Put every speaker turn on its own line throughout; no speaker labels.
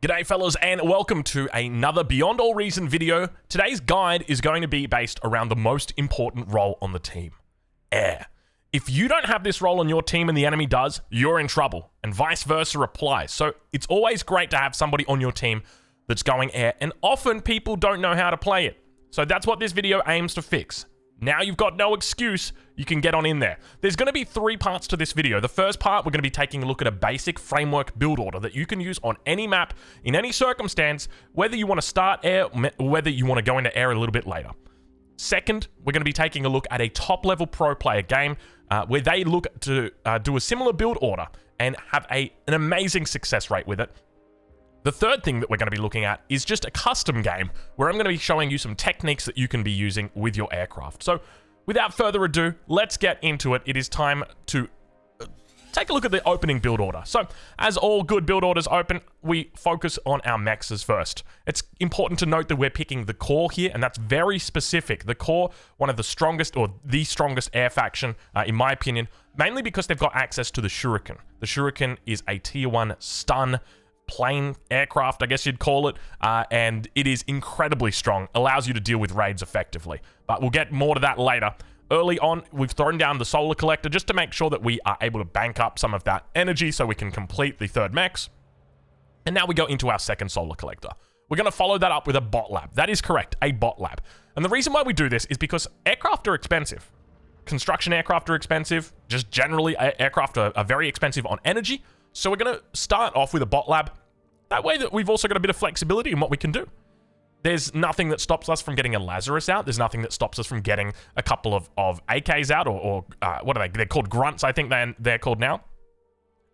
G'day fellas and welcome to another Beyond All Reason video. Today's guide is going to be based around the most important role on the team, air. If you don't have this role on your team and the enemy does, you're in trouble, and vice versa applies. So it's always great to have somebody on your team that's going air, and often people don't know how to play it. So that's what this video aims to fix. Now you've got no excuse, you can get on in there. There's going to be 3 parts to this video. The first part, we're going to be taking a look at a basic framework build order that you can use on any map, in any circumstance, whether you want to start air, or whether you want to go into air a little bit later. Second, we're going to be taking a look at a top-level pro player game where they look to do a similar build order and have an amazing success rate with it. The third thing that we're going to be looking at is just a custom game where I'm going to be showing you some techniques that you can be using with your aircraft. So without further ado, let's get into it. It is time to take a look at the opening build order. So as all good build orders open, we focus on our mechs first. It's important to note that we're picking the core here, and that's very specific. The core, one of the strongest or the strongest air faction, in my opinion, mainly because they've got access to the Shuriken. The Shuriken is a tier 1 stun plane aircraft, I guess you'd call it, and it is incredibly strong, allows you to deal with raids effectively. But we'll get more to that later. Early on, we've thrown down the solar collector just to make sure that we are able to bank up some of that energy so we can complete the third mechs. And now we go into our second solar collector. We're going to follow that up with a bot lab. That is correct, a bot lab. And the reason why we do this is because aircraft are expensive. Construction aircraft are expensive. Just generally, aircraft are very expensive on energy. So we're going to start off with a bot lab. That way that we've also got a bit of flexibility in what we can do. There's nothing that stops us from getting a Lazarus out. There's nothing that stops us from getting a couple of AKs out, or what are they? They're called grunts, I think they're called now.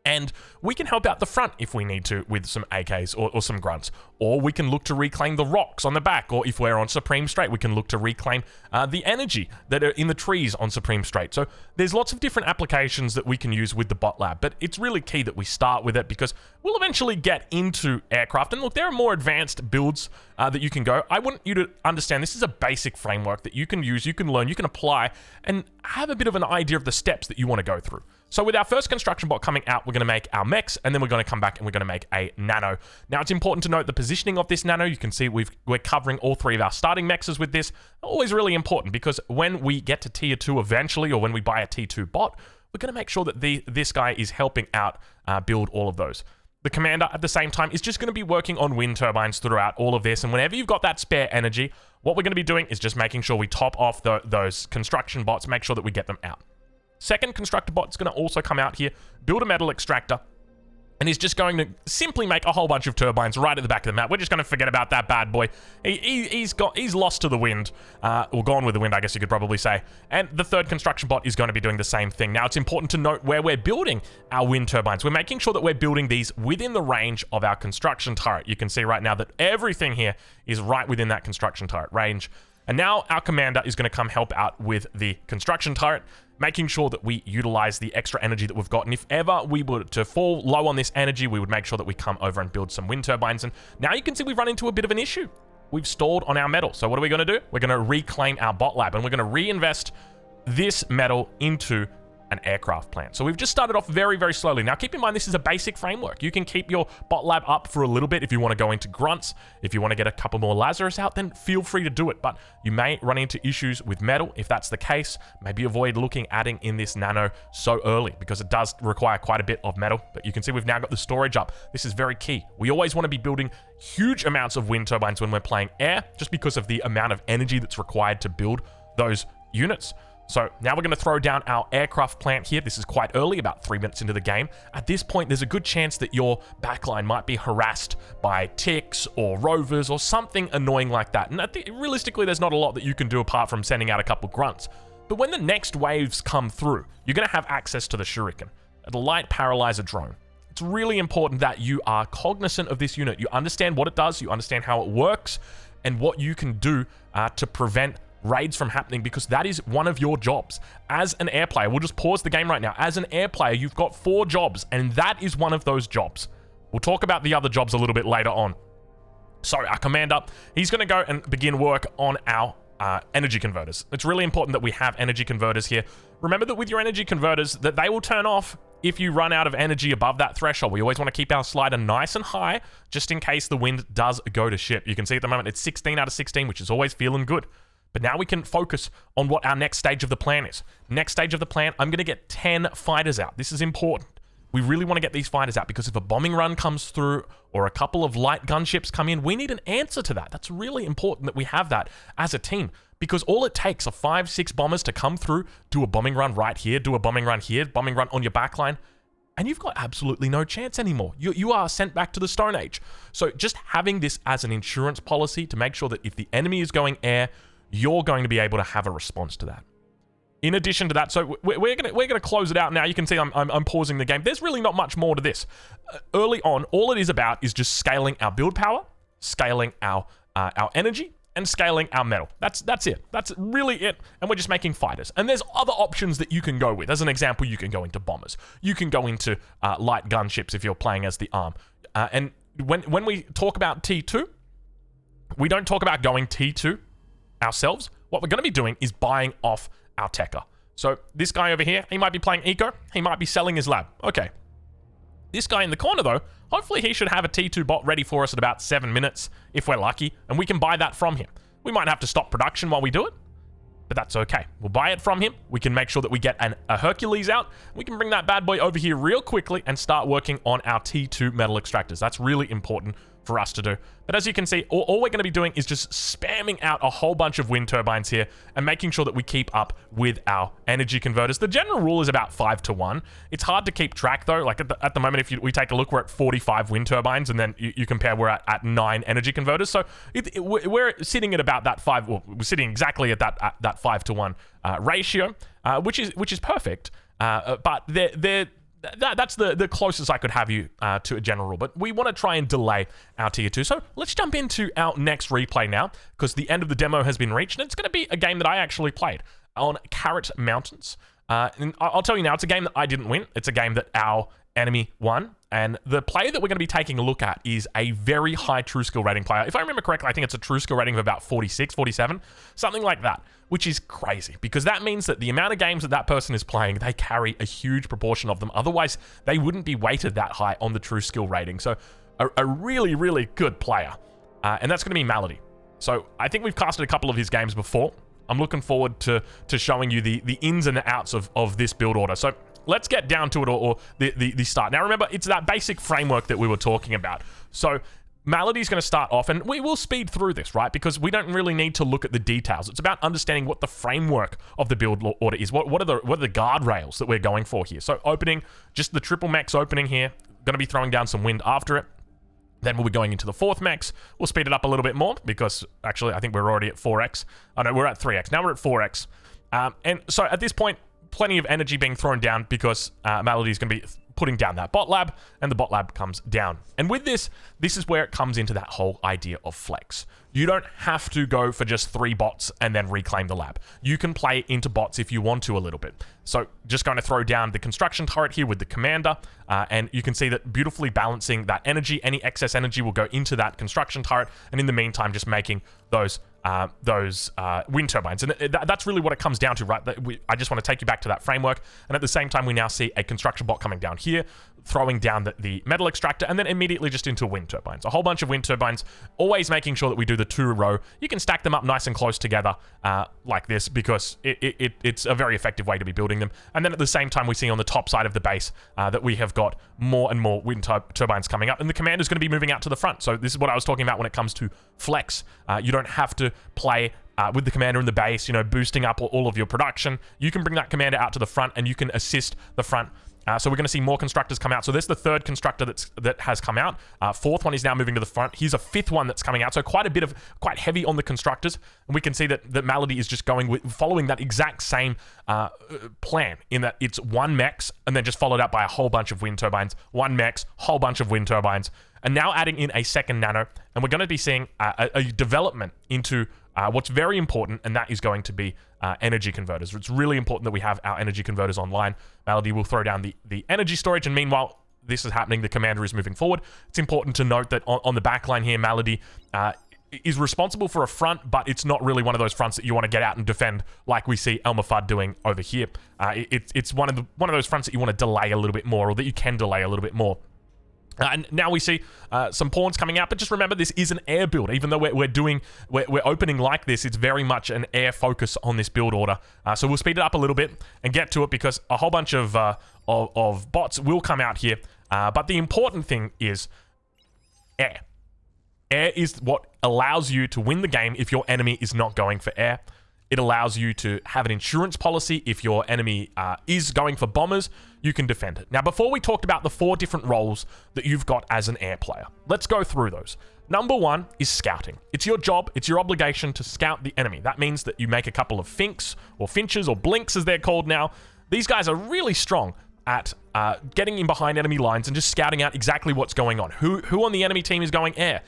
And we can help out the front if we need to with some AKs or some grunts. Or we can look to reclaim the rocks on the back. Or if we're on Supreme Straight, we can look to reclaim the energy that are in the trees on Supreme Straight. So there's lots of different applications that we can use with the bot lab. But it's really key that we start with it because we'll eventually get into aircraft. And look, there are more advanced builds that you can go. I want you to understand this is a basic framework that you can use, you can learn, you can apply, and have a bit of an idea of the steps that you want to go through. So with our first construction bot coming out, we're going to make our mechs, and then we're going to come back and we're going to make a nano. Now, it's important to note the positioning of this nano. You can see we're covering all 3 of our starting mechs with this. Always really important because when we get to tier 2 eventually, or when we buy a tier 2 bot, we're going to make sure that this guy is helping out build all of those. The commander, at the same time, is just going to be working on wind turbines throughout all of this, and whenever you've got that spare energy, what we're going to be doing is just making sure we top off those construction bots, make sure that we get them out. Second constructor bot is going to also come out here, build a metal extractor, and he's just going to simply make a whole bunch of turbines right at the back of the map. We're just going to forget about that bad boy. He's lost to the wind, or gone with the wind, I guess you could probably say. And the third construction bot is going to be doing the same thing. Now, it's important to note where we're building our wind turbines. We're making sure that we're building these within the range of our construction turret. You can see right now that everything here is right within that construction turret range. And now our commander is going to come help out with the construction turret, making sure that we utilize the extra energy that we've got. And if ever we were to fall low on this energy, we would make sure that we come over and build some wind turbines. And now you can see we've run into a bit of an issue. We've stalled on our metal. So what are we going to do? We're going to reclaim our bot lab, and we're going to reinvest this metal into an aircraft plant. So we've just started off very, very slowly. Now, keep in mind, this is a basic framework. You can keep your bot lab up for a little bit if you want to go into grunts. If you want to get a couple more Lazarus out, then feel free to do it. But you may run into issues with metal. If that's the case, maybe avoid adding in this nano so early because it does require quite a bit of metal. But you can see we've now got the storage up. This is very key. We always want to be building huge amounts of wind turbines when we're playing air, just because of the amount of energy that's required to build those units. So now we're going to throw down our aircraft plant here. This is quite early, about 3 minutes into the game. At this point, there's a good chance that your backline might be harassed by ticks or rovers or something annoying like that. And realistically, there's not a lot that you can do apart from sending out a couple grunts. But when the next waves come through, you're going to have access to the Shuriken, the light paralyzer drone. It's really important that you are cognizant of this unit. You understand what it does, you understand how it works, and what you can do to prevent raids from happening, because that is one of your jobs as an air player. We'll just pause the game right now. As an air player, you've got 4 jobs, and that is one of those jobs. We'll talk about the other jobs a little bit later on. So our commander, he's going to go and begin work on our energy converters. It's really important that we have energy converters here. Remember that with your energy converters, that they will turn off if you run out of energy above that threshold, we always want to keep our slider nice and high, just in case the wind does go to ship. You can see at the moment it's 16 out of 16, which is always feeling good. But now we can focus on what our next stage of the plan is. Next stage of the plan, I'm going to get 10 fighters out. This is important. We really want to get these fighters out because if a bombing run comes through or a couple of light gunships come in, we need an answer to that. That's really important that we have that as a team because all it takes are 5-6 bombers to come through, do a bombing run right here, do a bombing run here, bombing run on your backline, and you've got absolutely no chance anymore. You are sent back to the Stone Age. So just having this as an insurance policy to make sure that if the enemy is going air, you're going to be able to have a response to that. In addition to that, so we're gonna close it out now. You can see I'm pausing the game. There's really not much more to this. Early on, all it is about is just scaling our build power, scaling our energy, and scaling our metal. That's it. That's really it. And we're just making fighters. And there's other options that you can go with. As an example, you can go into bombers. You can go into light gunships if you're playing as the arm. And when we talk about T2, we don't talk about going T2 ourselves. What we're going to be doing is buying off our techer. So this guy over here, he might be playing eco. He might be selling his lab. Okay. This guy in the corner though, hopefully he should have a T2 bot ready for us at about 7 minutes if we're lucky, and we can buy that from him. We might have to stop production while we do it, but that's okay. We'll buy it from him. We can make sure that we get a Hercules out. We can bring that bad boy over here real quickly and start working on our T2 metal extractors. That's really important for us to do. But as you can see, all we're going to be doing is just spamming out a whole bunch of wind turbines here and making sure that we keep up with our energy converters. The general rule is about 5-1. It's hard to keep track though. Like at the moment, if we take a look, we're at 45 wind turbines, and then you compare, we're at 9 energy converters. So we're sitting at about that 5. Well, we're sitting exactly at that 5-1 ratio, which is perfect. But that's the closest I could have you to a general rule. But we want to try and delay our tier 2. So let's jump into our next replay now, because the end of the demo has been reached, and it's going to be a game that I actually played on Carrot Mountains. And I'll tell you now, it's a game that I didn't win. It's a game that our enemy won. And the player that we're going to be taking a look at is a very high true skill rating player. If I remember correctly, I think it's a true skill rating of about 46, 47, something like that, which is crazy because that means that the amount of games that person is playing, they carry a huge proportion of them. Otherwise, they wouldn't be weighted that high on the true skill rating. So a really, really good player. And that's going to be Malady. So I think we've casted a couple of his games before. I'm looking forward to showing you the ins and the outs of this build order. So let's get down to it, or the start. Now, remember, it's that basic framework that we were talking about. So Malady's going to start off, and we will speed through this, right? Because we don't really need to look at the details. It's about understanding what the framework of the build order is. What are the guardrails that we're going for here? So opening, just the triple mechs opening here. Going to be throwing down some wind after it. Then we'll be going into the fourth mechs. We'll speed it up a little bit more because actually I think we're already at 4x. Oh no, we're at 3x. Now we're at 4x. And so at this point, plenty of energy being thrown down because Malady's going to be putting down that bot lab, and the bot lab comes down. And with this is where it comes into that whole idea of flex. You don't have to go for just 3 bots and then reclaim the lab. You can play into bots if you want to a little bit. So just going to throw down the construction turret here with the commander, and you can see that beautifully balancing that energy. Any excess energy will go into that construction turret, and in the meantime, just making those wind turbines. And that's really what it comes down to, right? I just want to take you back to that framework. And at the same time, we now see a construction bot coming down here, throwing down the metal extractor, and then immediately just into wind turbines. A whole bunch of wind turbines, always making sure that we do the 2 row. You can stack them up nice and close together like this because it's a very effective way to be building them. And then at the same time, we see on the top side of the base that we have got more and more wind turbines coming up, and the commander's going to be moving out to the front. So this is what I was talking about when it comes to flex. You don't have to play with the commander in the base, boosting up all of your production. You can bring that commander out to the front, and you can assist the front. So we're going to see more constructors come out. So there's the 3rd constructor that has come out. 4th one is now moving to the front. Here's a 5th one that's coming out. So quite heavy on the constructors. And we can see that Malady is just following that exact same plan, in that it's 1 mechs and then just followed up by a whole bunch of wind turbines. 1 mechs, whole bunch of wind turbines. And now adding in a 2nd nano. And we're going to be seeing a development into what's very important, and that is going to be energy converters. It's really important that we have our energy converters online. Malady will throw down the energy storage, and meanwhile, this is happening. The commander is moving forward. It's important to note that on the backline here, Malady is responsible for a front, but it's not really one of those fronts that you want to get out and defend like we see Elmer Fudd doing over here. It's one of those fronts that you want to delay a little bit more, or that you can delay a little bit more. And now we see some pawns coming out, but just remember, this is an air build. Even though we're opening like this, it's very much an air focus on this build order. So we'll speed it up a little bit and get to it, because a whole bunch of bots will come out here. But the important thing is air. Air is what allows you to win the game if your enemy is not going for air. It allows you to have an insurance policy. If your enemy is going for bombers, you can defend it. Now, before we talked about the 4 different roles that you've got as an air player, let's go through those. Number 1 is scouting. It's your job, it's your obligation to scout the enemy. That means that you make a couple of finks, or finches, or blinks as they're called now. These guys are really strong at getting in behind enemy lines and just scouting out exactly what's going on. Who on the enemy team is going air?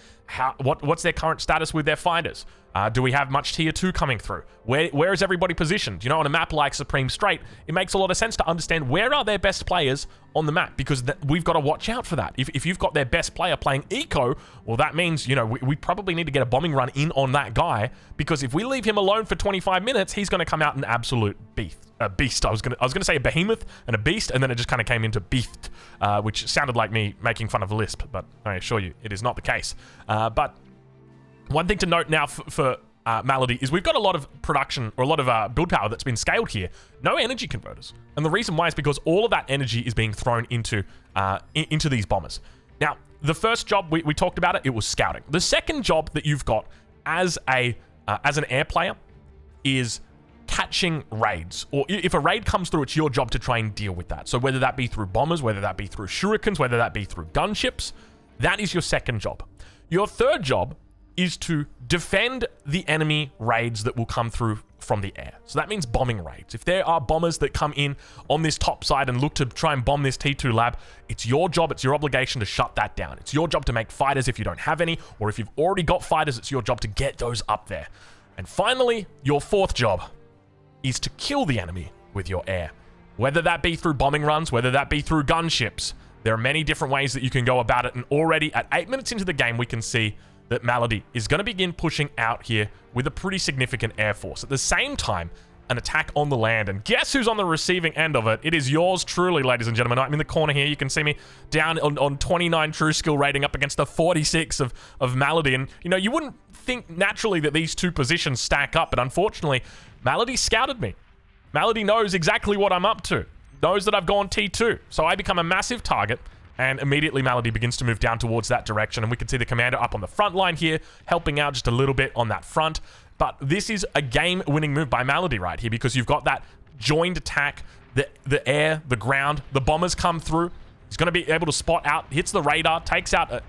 What's their current status with their fighters? Do we have much tier 2 coming through? Where is everybody positioned? You know, on a map like Supreme Strait, it makes a lot of sense to understand where are their best players on the map, because we've got to watch out for that. If you've got their best player playing eco, well, that means, you know, we probably need to get a bombing run in on that guy, because if we leave him alone for 25 minutes, he's going to come out an absolute beast. I was gonna say a behemoth and a beast, and then it just kind of came into beast, which sounded like me making fun of Lisp, but I assure you it is not the case. But one thing to note now for Malady is we've got a lot of production, or a lot of build power that's been scaled here. No energy converters, and the reason why is because all of that energy is being thrown into these bombers. Now, the first job we talked about it was scouting. The second job that you've got as an air player is catching raids, or if a raid comes through, it's your job to try and deal with that. So whether that be through bombers, whether that be through shurikens, whether that be through gunships, that is your second job. Your third job is to defend the enemy raids that will come through from the air. So that means bombing raids. If there are bombers that come in on this top side and look to try and bomb this T2 lab, it's your job, it's your obligation to shut that down. It's your job to make fighters if you don't have any, or if you've already got fighters, it's your job to get those up there. And finally, your fourth job is to kill the enemy with your air. Whether that be through bombing runs, whether that be through gunships, there are many different ways that you can go about it, and already at 8 minutes into the game, we can see that Malady is going to begin pushing out here with a pretty significant air force. At the same time, an attack on the land, and guess who's on the receiving end of it? It is yours truly, ladies and gentlemen. I'm in the corner here. You can see me down on 29 true skill rating up against the 46 of Malady, and you know, you wouldn't think naturally that these two positions stack up, but unfortunately, Malady scouted me. Malady knows exactly what I'm up to, knows that I've gone T2, so I become a massive target, and immediately Malady begins to move down towards that direction, and we can see the commander up on the front line here, helping out just a little bit on that front. But this is a game-winning move by Malady right here, because you've got that joined attack, the air, the ground, the bombers come through. He's going to be able to spot out, hits the radar,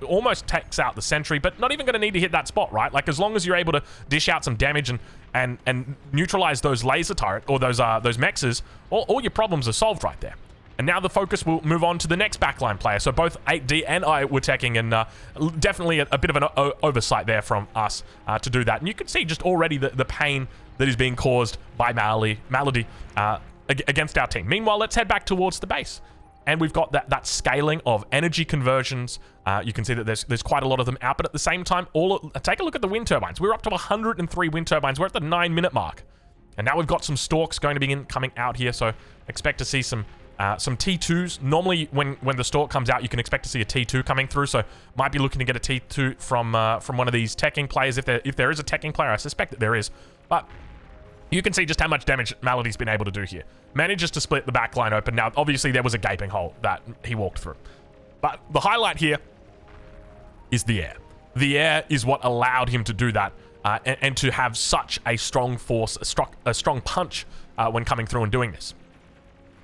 almost takes out the sentry, but not even going to need to hit that spot, right? Like, as long as you're able to dish out some damage and neutralize those laser turret, or those mexes, all your problems are solved right there. And now the focus will move on to the next backline player. So both 8D and I were teching, and definitely a bit of an oversight there from us to do that. And you can see just already the pain that is being caused by Malady against our team. Meanwhile, let's head back towards the base. And we've got that scaling of energy conversions. You can see that there's quite a lot of them out, but at the same time, take a look at the wind turbines. We're up to 103 wind turbines. We're at the 9-minute mark. And now we've got some stalks going to begin coming out here, so expect to see some T2s. Normally, when the stalk comes out, you can expect to see a T2 coming through, so might be looking to get a T2 from one of these teching players. If there is a teching player, I suspect that there is. But you can see just how much damage Malady's been able to do here. Manages to split the back line open. Now, obviously, there was a gaping hole that he walked through. But the highlight here is the air. The air is what allowed him to do that, and to have such a strong force, a strong punch when coming through and doing this.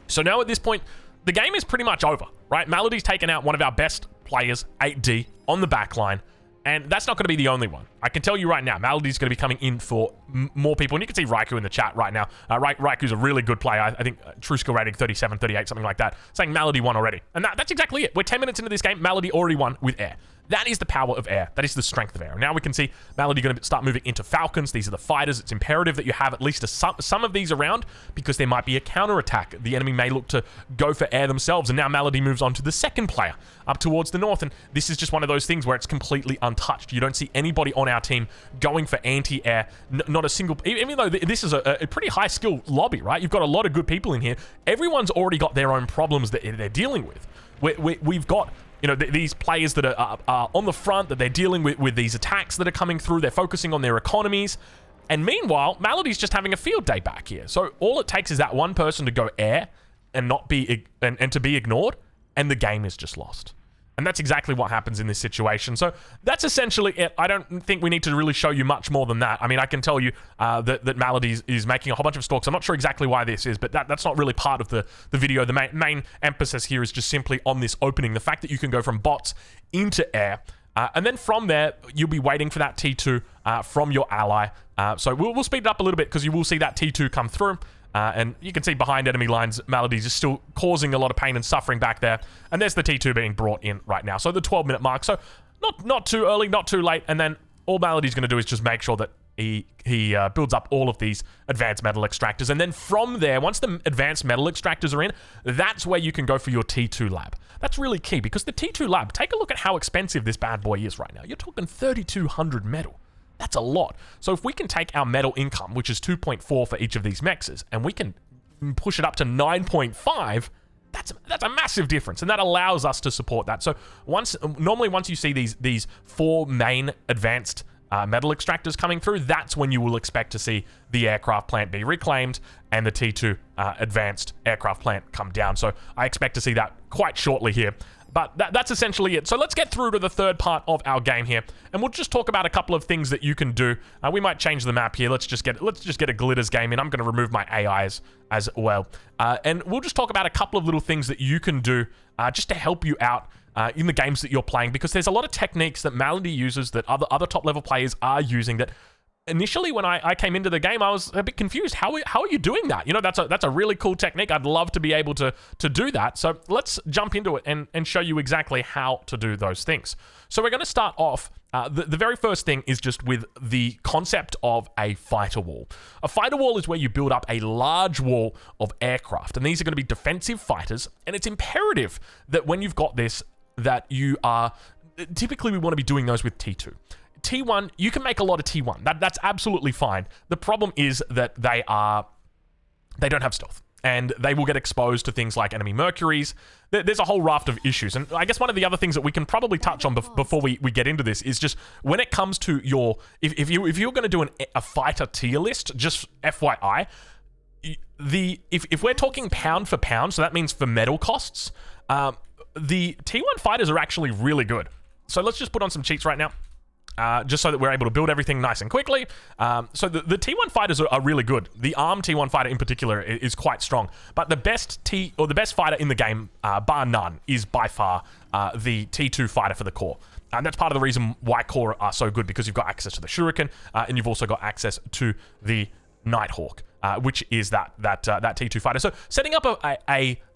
So now at this point, the game is pretty much over, right? Malady's taken out one of our best players, 8D, on the back line. And that's not going to be the only one. I can tell you right now, Malady's going to be coming in for more people. And you can see Riku in the chat right now. Riku's a really good player. I think true skill rating 37, 38, something like that. Saying Malady won already. And that's exactly it. We're 10 minutes into this game. Malady already won with air. That is the power of air. That is the strength of air. Now we can see Malady going to start moving into Falcons. These are the fighters. It's imperative that you have at least some of these around because there might be a counterattack. The enemy may look to go for air themselves, and now Malady moves on to the second player up towards the north, and this is just one of those things where it's completely untouched. You don't see anybody on our team going for anti-air. Not a single, even though this is a pretty high skill lobby, right? You've got a lot of good people in here. Everyone's already got their own problems that they're dealing with. We've got, you know, these players that are on the front, that they're dealing with these attacks that are coming through. They're focusing on their economies. And meanwhile, Malady's just having a field day back here. So all it takes is that one person to go air and not be and to be ignored, and the game is just lost. And that's exactly what happens in this situation. So that's essentially it. I don't think we need to really show you much more than that. I mean, I can tell you that Malady is making a whole bunch of stalks. I'm not sure exactly why this is, but that's not really part of the video. The main emphasis here is just simply on this opening. The fact that you can go from bots into air. And then from there, you'll be waiting for that T2 from your ally. So we'll speed it up a little bit because you will see that T2 come through. And you can see behind enemy lines, Malady's is still causing a lot of pain and suffering back there. And there's the T2 being brought in right now. So the 12-minute mark. So not too early, not too late. And then all Malady's going to do is just make sure that he builds up all of these advanced metal extractors. And then from there, once the advanced metal extractors are in, that's where you can go for your T2 lab. That's really key because the T2 lab, take a look at how expensive this bad boy is right now. You're talking 3,200 metal. That's a lot. So if we can take our metal income, which is 2.4 for each of these mexes, and we can push it up to 9.5, that's a massive difference, and that allows us to support that. So normally once you see these four main advanced metal extractors coming through, that's when you will expect to see the aircraft plant be reclaimed and the T2 advanced aircraft plant come down. So I expect to see that quite shortly here. But that's essentially it. So let's get through to the third part of our game here, and we'll just talk about a couple of things that you can do. We might change the map here. Let's just get a glitters game in. I'm going to remove my AIs as well, and we'll just talk about a couple of little things that you can do just to help you out in the games that you're playing, because there's a lot of techniques that Malady uses that other top level players are using that. Initially, when I came into the game, I was a bit confused. How are you doing that? You know, that's a really cool technique. I'd love to be able to do that. So let's jump into it and show you exactly how to do those things. So we're going to start off. The very first thing is just with the concept of a fighter wall. A fighter wall is where you build up a large wall of aircraft, and these are going to be defensive fighters. And it's imperative that when you've got this, that you are... Typically, we want to be doing those with T2. T1, you can make a lot of T1. That's absolutely fine. The problem is that they don't have stealth, and they will get exposed to things like enemy Mercuries. There's a whole raft of issues, and I guess one of the other things that we can probably touch on before we get into this is just when it comes to your... If you're going to do a fighter tier list, just FYI, if we're talking pound for pound, so that means for metal costs, the T1 fighters are actually really good. So let's just put on some cheats right now. Just so that we're able to build everything nice and quickly. So the T1 fighters are really good. The ARM T1 fighter in particular is quite strong. But the best fighter in the game, bar none, is by far the T2 fighter for the core. And that's part of the reason why core are so good, because you've got access to the Shuriken, and you've also got access to the Nighthawk, which is that T2 fighter. So setting up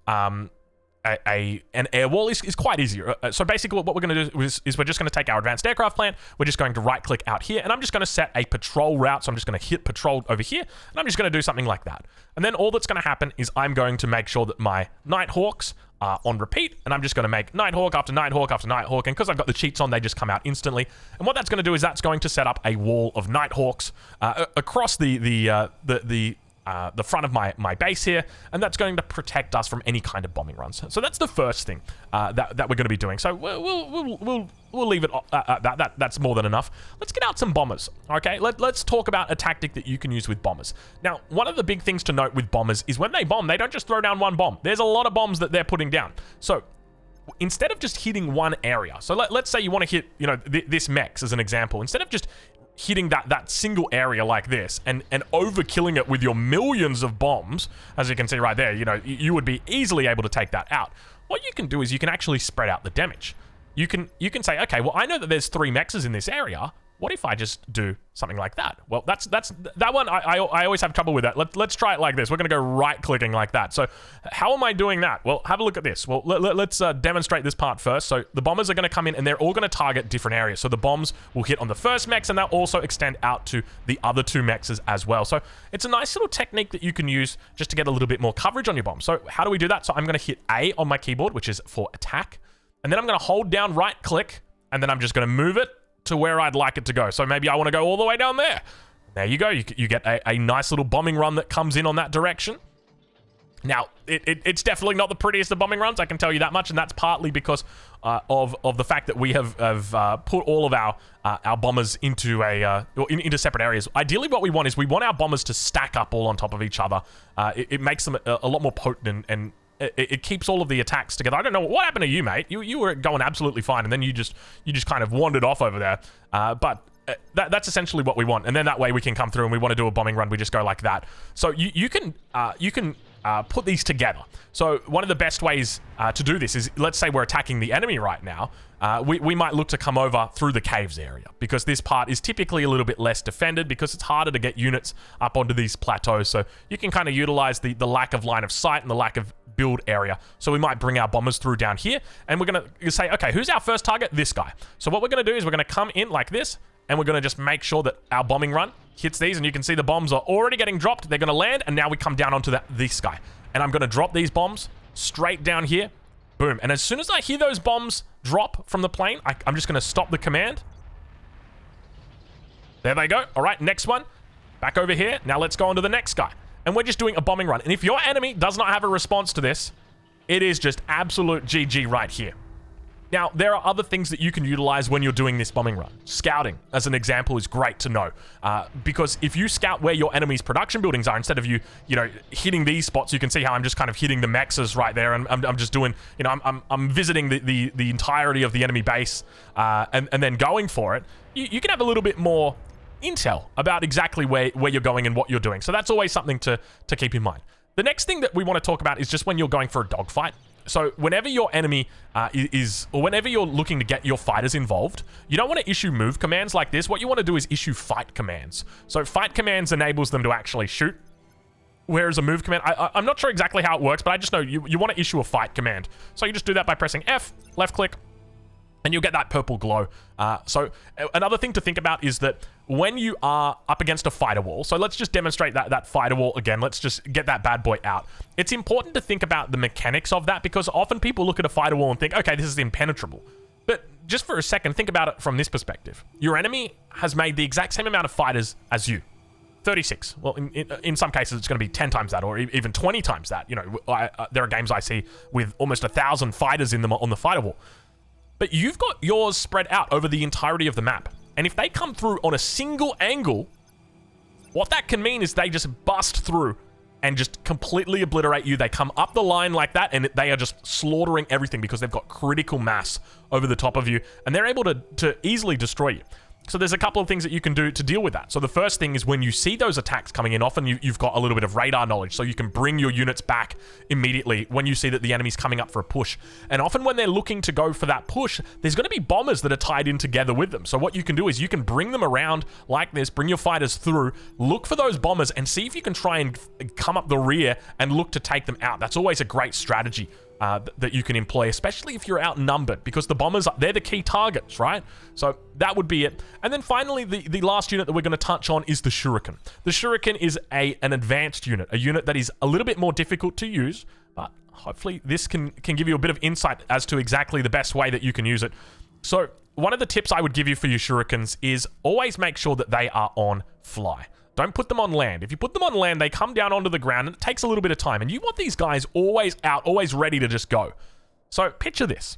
an air wall is quite easy. So basically what we're going to do is we're just going to take our advanced aircraft plant, we're just going to right click out here, and I'm just going to set a patrol route. So I'm just going to hit patrol over here, and I'm just going to do something like that. And then all that's going to happen is I'm going to make sure that my Nighthawks are on repeat, and I'm just going to make Nighthawk after Nighthawk after Nighthawk, and because I've got the cheats on, they just come out instantly. And what that's going to do is that's going to set up a wall of Nighthawks across the front of my base here, and that's going to protect us from any kind of bombing runs. So that's the first thing that we're going to be doing. So we'll leave it at that. That's more than enough. Let's get out some bombers. Okay, let's talk about a tactic that you can use with bombers. Now, one of the big things to note with bombers is when they bomb, they don't just throw down one bomb. There's a lot of bombs that they're putting down. So instead of just hitting one area, so let's say you want to hit, you know, this mechs as an example, instead of just hitting that single area like this and overkilling it with your millions of bombs, as you can see right there, you know, you would be easily able to take that out. What you can do is you can actually spread out the damage. You can say, okay, well, I know that there's 3 mexes in this area. What if I just do something like that? Well, that's that one. I always have trouble with that. Let's try it like this. We're going to go right-clicking like that. So how am I doing that? Well, have a look at this. Well, let's demonstrate this part first. So the bombers are going to come in, and they're all going to target different areas. So the bombs will hit on the first mechs, and they'll also extend out to the other two mechs as well. So it's a nice little technique that you can use just to get a little bit more coverage on your bomb. So how do we do that? So I'm going to hit A on my keyboard, which is for attack. And then I'm going to hold down right-click, and then I'm just going to move it to where I'd like it to go. So maybe I want to go all the way down there. There you go. You get a nice little bombing run that comes in on that direction. Now, it's definitely not the prettiest of bombing runs, I can tell you that much, and that's partly because of the fact that we have put all of our bombers into into separate areas. Ideally, what we want is we want our bombers to stack up all on top of each other. It makes them a lot more potent, and it keeps all of the attacks together. I don't know what happened to you, mate. You were going absolutely fine, and then you just kind of wandered off over there. But that's essentially what we want, and then that way we can come through, and we want to do a bombing run. We just go like that. So you can put these together. So one of the best ways to do this is, let's say we're attacking the enemy right now. We might look to come over through the caves area, because this part is typically a little bit less defended, because it's harder to get units up onto these plateaus. So you can kind of utilize the lack of line of sight and the lack of build area. So we might bring our bombers through down here, and we're going to say, okay, who's our first target? This guy. So what we're going to do is we're going to come in like this, and we're going to just make sure that our bombing run hits these, and you can see the bombs are already getting dropped. They're going to land, and now we come down onto this guy. And I'm going to drop these bombs straight down here. Boom. And as soon as I hear those bombs drop from the plane, I'm just going to stop the command. There they go. All right, next one. Back over here. Now let's go on to the next guy. And we're just doing a bombing run. And if your enemy does not have a response to this, it is just absolute GG right here. Now, there are other things that you can utilize when you're doing this bombing run. Scouting, as an example, is great to know. Because if you scout where your enemy's production buildings are, instead of you hitting these spots, you can see how I'm just kind of hitting the mexes right there, and I'm just doing, I'm visiting the entirety of the enemy base, and then going for it. You can have a little bit more intel about exactly where you're going and what you're doing. So that's always something to keep in mind. The next thing that we want to talk about is just when you're going for a dogfight. So whenever your enemy or whenever you're looking to get your fighters involved, you don't want to issue move commands like this. What you want to do is issue fight commands. So fight commands enables them to actually shoot, whereas a move command, I'm not sure exactly how it works, but I just know you want to issue a fight command. So you just do that by pressing F, left click, and you'll get that purple glow. So another thing to think about is that when you are up against a fighter wall, so let's just demonstrate that fighter wall again. Let's just get that bad boy out. It's important to think about the mechanics of that, because often people look at a fighter wall and think, okay, this is impenetrable. But just for a second, think about it from this perspective. Your enemy has made the exact same amount of fighters as you. 36. Well, in some cases, it's going to be 10 times that, or even 20 times that. There are games I see with almost 1,000 fighters in them on the fighter wall. But you've got yours spread out over the entirety of the map. And if they come through on a single angle, what that can mean is they just bust through and just completely obliterate you. They come up the line like that, and they are just slaughtering everything because they've got critical mass over the top of you, and they're able to easily destroy you. So there's a couple of things that you can do to deal with that. So the first thing is, when you see those attacks coming in, often you've got a little bit of radar knowledge, so you can bring your units back immediately when you see that the enemy's coming up for a push. And often when they're looking to go for that push, there's going to be bombers that are tied in together with them. So what you can do is you can bring them around like this, bring your fighters through, look for those bombers, and see if you can try and come up the rear and look to take them out. That's always a great strategy that you can employ, especially if you're outnumbered, because the bombers, they're the key targets, right? So that would be it. And then finally, the last unit that we're going to touch on is the Shuriken. The Shuriken is an advanced unit, a unit that is a little bit more difficult to use, but hopefully this can give you a bit of insight as to exactly the best way that you can use it. So one of the tips I would give you for your Shurikens is always make sure that they are on fly. Don't put them on land. If you put them on land, they come down onto the ground, and it takes a little bit of time. And you want these guys always out, always ready to just go. So picture this.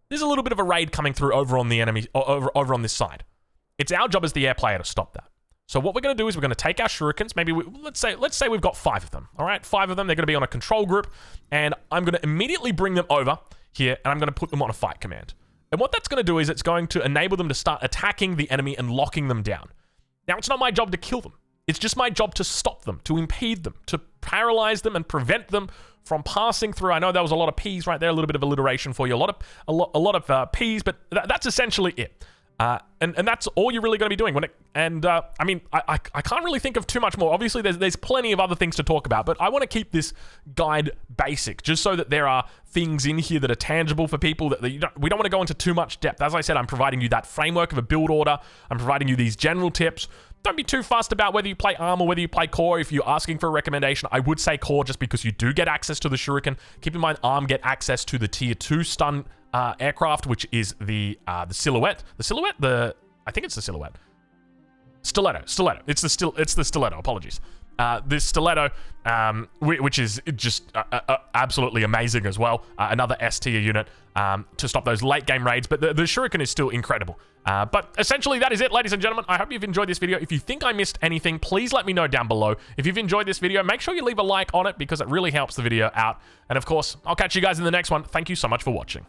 There's a little bit of a raid coming through over on the enemy, over on this side. It's our job as the air player to stop that. So what we're going to do is we're going to take our Shurikens. Maybe let's say we've got 5 of them. All right, 5 of them. They're going to be on a control group, and I'm going to immediately bring them over here, and I'm going to put them on a fight command. And what that's going to do is it's going to enable them to start attacking the enemy and locking them down. Now, it's not my job to kill them. It's just my job to stop them, to impede them, to paralyze them and prevent them from passing through. I know there was a lot of P's right there, a little bit of alliteration for you, a lot of P's, but that's essentially it. And that's all you're really going to be doing. I mean, I can't really think of too much more. Obviously, there's plenty of other things to talk about, but I want to keep this guide basic, just so that there are things in here that are tangible for people that we don't want to go into too much depth. As I said, I'm providing you that framework of a build order. I'm providing you these general tips. Don't be too fussed about whether you play ARM or whether you play Core. If you're asking for a recommendation, I would say Core just because you do get access to the Shuriken. Keep in mind, ARM get access to the Tier 2 stun aircraft, which is the Silhouette. The Silhouette? I think it's the Silhouette. Stiletto. It's the Stiletto. Apologies. This Stiletto, which is just absolutely amazing as well. Another S tier unit to stop those late game raids, but the Shuriken is still incredible. But essentially, that is it, ladies and gentlemen. I hope you've enjoyed this video. If you think I missed anything, please let me know down below. If you've enjoyed this video, make sure you leave a like on it because it really helps the video out. And of course, I'll catch you guys in the next one. Thank you so much for watching.